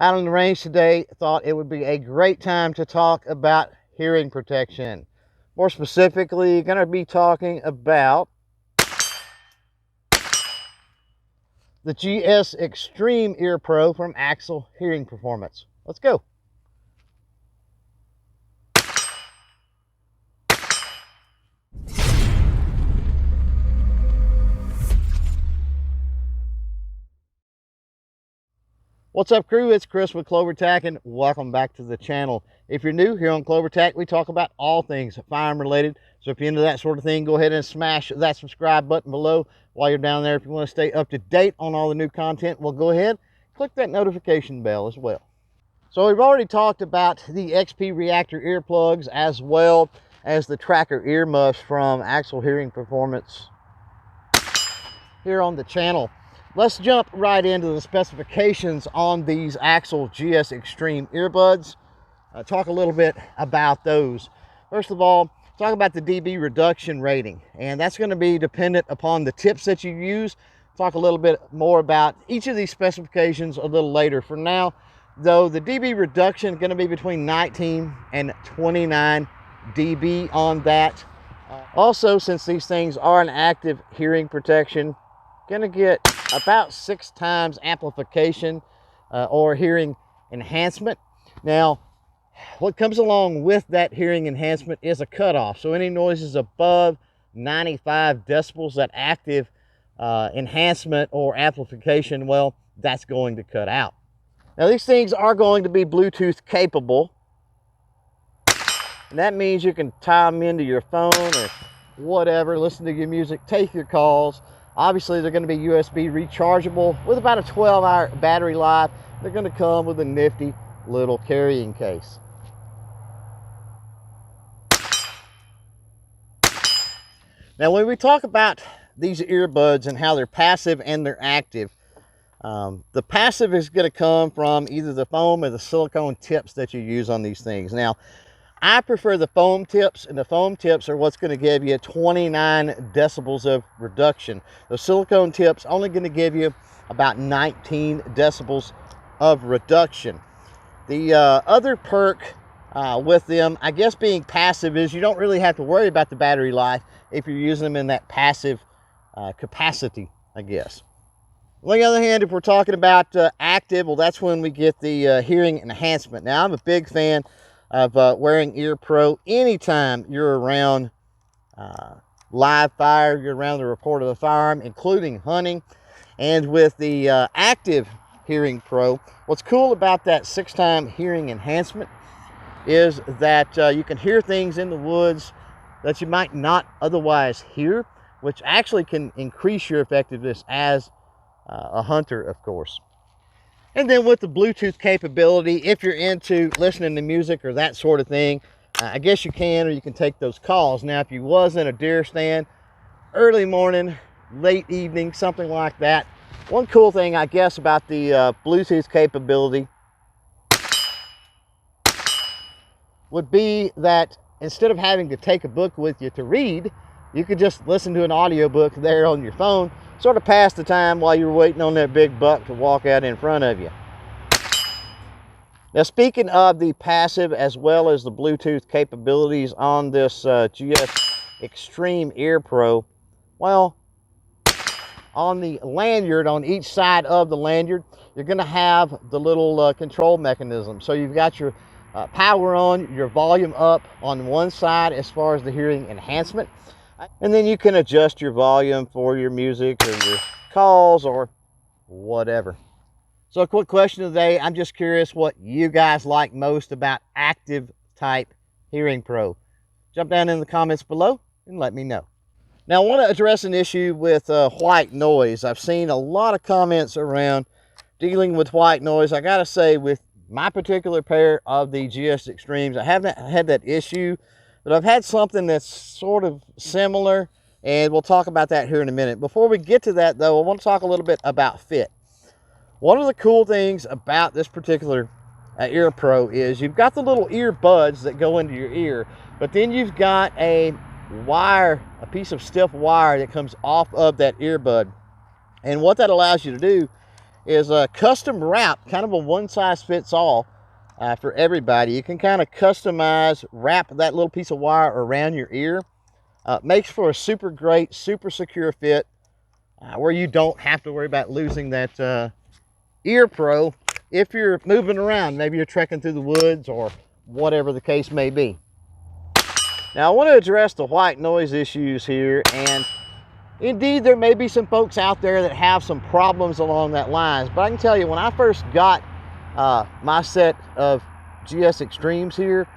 Out on the range today, thought it would be a great time to talk about hearing protection. More specifically, going to be talking about the GS Extreme Ear Pro from AXIL Hearing Performance. Let's go. What's up, crew? It's Chris with CloverTac, and welcome back to the channel. If you're new here on CloverTac, we talk about all things firearm related. So if you're into that sort of thing, go ahead and smash that subscribe button below while you're down there. If you want to stay up to date on all the new content, well, go ahead, click that notification bell as well. So we've already talked about the XP Reactor earplugs as well as the Trackr earmuffs from AXIL Hearing Performance here on the channel. Let's jump right into the specifications on these AXIL GS Extreme earbuds. Talk a little bit about those. First of all, talk about the dB reduction rating, and that's going to be dependent upon the tips that you use. Talk a little bit more about each of these specifications a little later. For now, though, the dB reduction is going to be between 19 and 29 dB on that. Also, since these things are an active hearing protection, going to get about 6 times amplification or hearing enhancement. Now, what comes along with that hearing enhancement is a cutoff. So any noises above 95 decibels, that active enhancement or amplification, well, that's going to cut out. Now, these things are going to be Bluetooth capable, and that means you can tie them into your phone or whatever, listen to your music, take your calls. Obviously, they're going to be USB rechargeable with about a 12-hour battery life. They're going to come with a nifty little carrying case. Now, when we talk about these earbuds and how they're passive and they're active, the passive is going to come from either the foam or the silicone tips that you use on these things. Now, I prefer the foam tips, and the foam tips are what's going to give you 29 decibels of reduction. The silicone tips only going to give you about 19 decibels of reduction. The other perk with them, I guess being passive, is you don't really have to worry about the battery life if you're using them in that passive capacity, I guess. On the other hand, if we're talking about active, well, that's when we get the hearing enhancement. Now, I'm a big fan of wearing Ear Pro anytime you're around live fire, you're around the report of the firearm, including hunting. And with the active Hearing Pro, what's cool about that 6-time hearing enhancement is that you can hear things in the woods that you might not otherwise hear, which actually can increase your effectiveness as a hunter, of course. And then with the Bluetooth capability, if you're into listening to music or that sort of thing, I guess you can, or you can take those calls. Now, if you was in a deer stand, early morning, late evening, something like that, one cool thing, I guess, about the Bluetooth capability would be that instead of having to take a book with you to read, you could just listen to an audiobook there on your phone, sort of pass the time while you're waiting on that big buck to walk out in front of you. Now, speaking of the passive as well as the Bluetooth capabilities on this GS Extreme Ear Pro, well, on the lanyard, on each side of the lanyard, you're going to have the little control mechanism. So you've got your power on, your volume up on one side as far as the hearing enhancement. And then you can adjust your volume for your music or your calls or whatever. So a quick question today. I'm just curious what you guys like most about active type Hearing Pro. Jump down in the comments below and let me know. Now, I want to address an issue with white noise. I've seen a lot of comments around dealing with white noise. I got to say, with my particular pair of the GS Extremes, I haven't had that issue. But I've had something that's sort of similar, and we'll talk about that here in a minute. Before we get to that, though, I want to talk a little bit about fit. One of the cool things about this particular Ear Pro is you've got the little earbuds that go into your ear, but then you've got a wire, a piece of stiff wire that comes off of that earbud. And what that allows you to do is a custom wrap, kind of a one-size-fits-all for everybody. You can kind of customize, wrap that little piece of wire around your ear. Makes for a super great, super secure fit where you don't have to worry about losing that ear pro if you're moving around. Maybe you're trekking through the woods or whatever the case may be. Now I want to address the white noise issues here, and indeed there may be some folks out there that have some problems along that lines, but I can tell you, when I first got my set of GS Extremes here,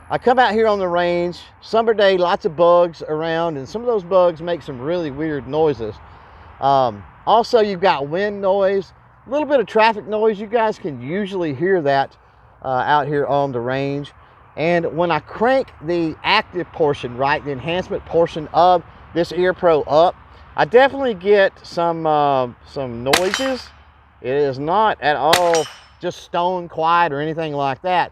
I come out here on the range, summer day, lots of bugs around, and some of those bugs make some really weird noises. Also, you've got wind noise, a little bit of traffic noise. You guys can usually hear that out here on the range. And when I crank the active portion, right, the enhancement portion of this ear pro up, I definitely get some noises. It is not at all just stone quiet or anything like that.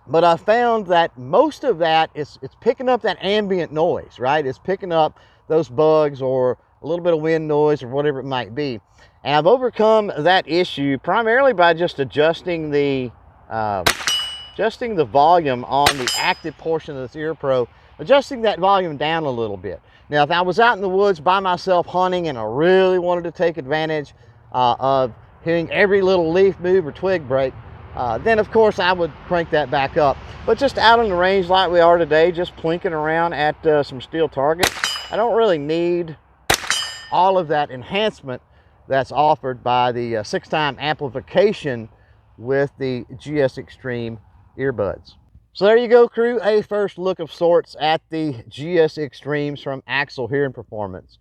But I found that most of that it's picking up that ambient noise, right? It's picking up those bugs or a little bit of wind noise or whatever it might be. And I've overcome that issue primarily by just adjusting the volume on the active portion of this ear pro, adjusting that volume down a little bit. Now, if I was out in the woods by myself hunting and I really wanted to take advantage of hearing every little leaf move or twig break, then of course I would crank that back up. But just out on the range like we are today, just plinking around at some steel targets, I don't really need all of that enhancement that's offered by the 6-time amplification with the GS Extreme earbuds. So there you go, crew, a first look of sorts at the GS Extremes from AXIL Hearing Performance.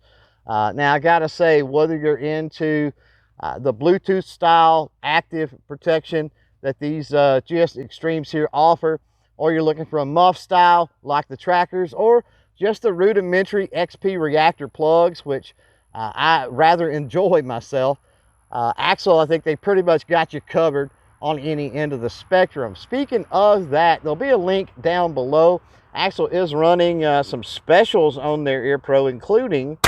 Now I gotta say, whether you're into the Bluetooth style active protection that these GS Extremes here offer, or you're looking for a muff style like the Trackers, or just the rudimentary XP Reactor plugs, which I rather enjoy myself, AXIL, I think they pretty much got you covered on any end of the spectrum. Speaking of that, there'll be a link down below. AXIL is running some specials on their ear pro, including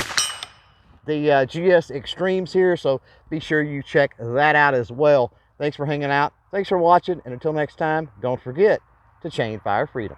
the GS Extremes here, so be sure you check that out as well. Thanks for hanging out, thanks for watching, and until next time, don't forget to chain fire freedom.